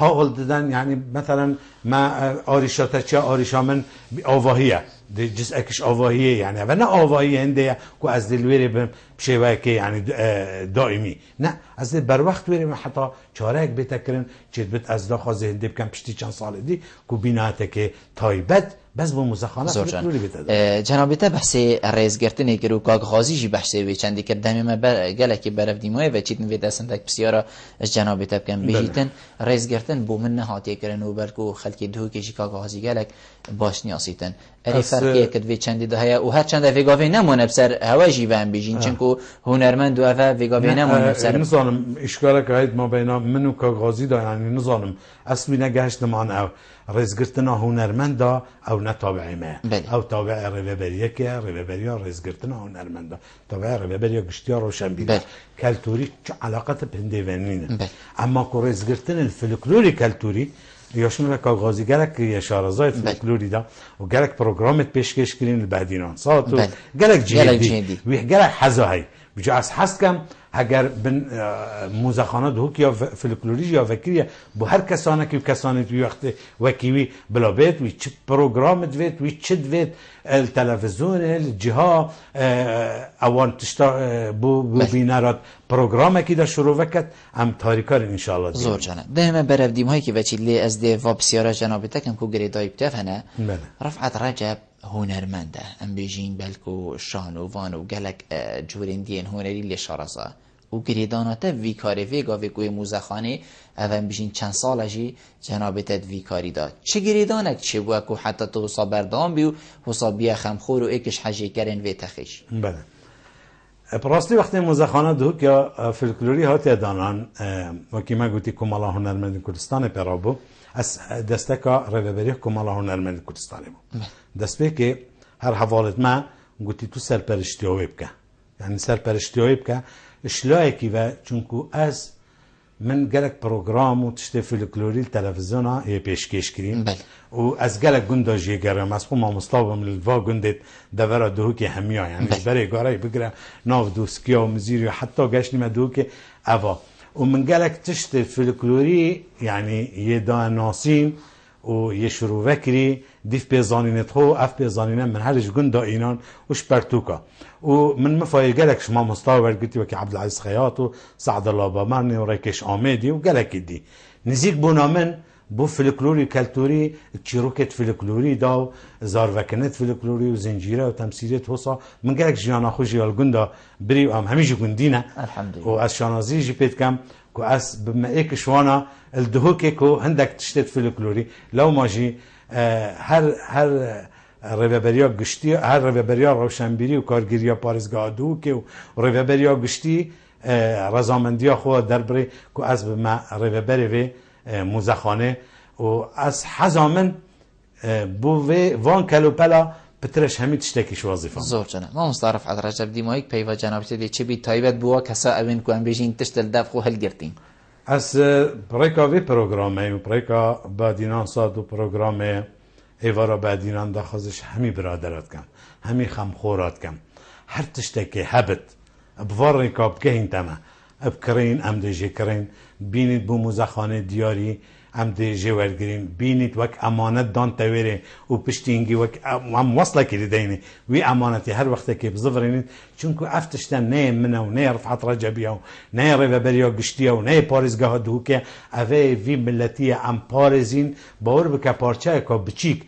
هاول ددن يعني مثلا ما آريشاتا چه آريشا من آواهية دي جزءكش آواهية يعني و نه آواهية هنده كو از دل ويري بشيوه که يعني دائمي نه از دل بر وقت ويري حتى چارك بتكرن چید بت از دا خوازه هنده بکن پشتی چند سال دی كو بیناته که تایبت بس با موزخانه فکروری بتده جنابیت بحث ریزگرتنه که رو کاغازی جی بحثه وی چندی که دمی ما گلکی برف دیموه و چیتن وی دستن تک بسیارا جنابیت بکن بجیتن ریزگرتن بو من نهاتی کرن و برکو خلکی دو که جی کاغازی گلک باش نیاسیتن اری فرقیه که وی چندی ده هیا و هر چند وی گاوی نمونه بسر هوا جی وام بجین چنکو هنرمند و هوا وی گاوی نمونه بسر نظام اشکاله که هید ما بینا منو کاغازی دا یعنی نظام اصلی نگهشت مان او ریزگرتنا هنرمند دا او نتابعی ما او تابع روابریه که روابریا ریزگرتنا هنرمند دا تابع روابریا گشتیا روشنبیری کلتوری چه علاقت پندیونینه اما که ریزگرتن الفلکلوری کلتوری یاشون کاغازی گلک یه شارزای فولکلوری دا و گلک پروگرامت پیشکش کردن البعدینان ساعت و گلک جدی و گلک حزایی بجا از حس کم اگر بن موزخانه دو یا فولکلوری یا وکیه با هر کسانه که کسانی توی وقت وکیوی بلا بیت و چه پروگرامت وید و چه دوید التلویزیون الجها اوان تشتا بو بینارات پروگرامه که در شروع وکت هم تاریکار انشاءالله دیم زور جانه دائما برفدیم هایی که بچی لی از دی و بسیاره جنابی تکم که گریدایی بتفنه رفعت رجب هنرمنده ام بیجین بلکو شان و وان و گلک جورندین هنری لی شارزا و گریداناته ویکاری ویگا ویگوی موزخانه اوان بیجین چند سال جی جنابتت ویکاری داد چه گریدانک چه بوا که حتی تو حساب بردام بیو حساب بیا خمخور و ایکش حجی کرن وی تخیش بله براستی وقتی موزخانه دو که فولکلوری هاتی دانان وکی ما گوتی کمالا هنرمند کردستان پرابو از دستکا روابری کمالا هنرمند کردستانی بو دست به که هر حوالت ما گوتی تو سرپرشتیاوی بکن یعنی سرپرشتیاوی بکن اشلایی که و چونکو از من گلک پروگرام و تشتی فولکلوری تلویزیون ها یه پیشکش کریم و از گلک گنده جیگرم از خو ما مصطابم للوا گندید دورا دهو که همیا یعنی برای گاره بگره ناو دوسکیا و مزیری و حتی گشت نیم دهو که اوا و من گلک تشتی فولکلوری یعنی یه داناسین و یه شروع وکری دیف بیزانینت خو اف بیزانینه من هرش گنده اینان وش پرتوکا و من مفايل قالك شما مستوى قلت وكي عبد العزيز خياط وسعد الله بامرني وريكش عمادي وقالك دي نزيك بونا من بو فلكلوري كالتوري تشيروكت فلكلوري داو زاروكنت فلكلوري وزنجيره وتمثيلات وصا من قالك جيانا خوجي والجندا بري وام هميجي جندينا الحمد لله واس شانازي جي بيت كام كو اس بما ايك شوانا الدهوكي كو هندك تشتت فلكلوري لو ماجي هر روابریا گشتی هر روابریا روشنبیری و کارگیریا پارزگاه دو که روابریا گشتی رضامندی خود درباره که از به ما روابری و موزخانه و از حزامن بو وان کلوپلا بترش همین تشتکیش وظیفه زور جناب ما مستعرف عد رجب دیمایک پیوا جنابت دی چه بی تایبت بوا کسا اوین کو ام بیجین تشتل دفخو هل گرتین از پریکا وی پروگرامه و پریکا با دینان ساد و پروگرامه ایوارا بعدینان داخلش همی برادرات کم همی خمخورات کم هر تشتکی هبت بوار رکاب که این تمه اب کرین ام دیجی کرین بینید بو موزخانه دیاری ام دی جوارگرین بینید وک امانت دان تویره و پشتینگی وک ام وصله کردی دینه وی امانتی هر وقت که بزفرینید چونکو افتشتن نه منه و نه رفعت رجبیه و نه ریبریا گشتیه و نه پارزگاه دوکه اوه وی ملتی ام پارزین باور بکه پارچه که بچیک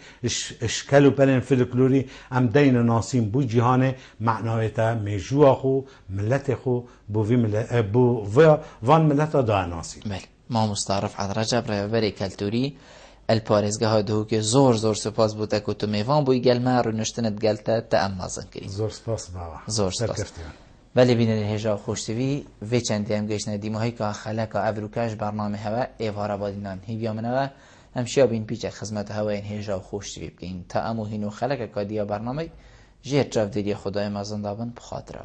اشکالو پرین فلکلوری ام دین ناسیم بو جهان معنایتا میجوا خو ملت خو بو وان ملت دا ناسیم. بله ما مستعرف عد رجب ریبری کلتوری الپارزگاه دوکه زور سپاس بوده که تو میوان بوی گلمه رو نشتنت گلته تا ام مازن کریم. زور سپاس بابا. زور سپاس. ولی بینر هجا خوشتوی و چندی هم گشنه دیماهی که خلق افروکش برنامه هوا ایوارا بادینان هیویا منوه همشیا بین پیچه خدمت هوا این هجا خوشتوی بگین تا امو هینو خلق کادیا برنامه جیر جاف دیدی خدای مازن دابن بخاطره.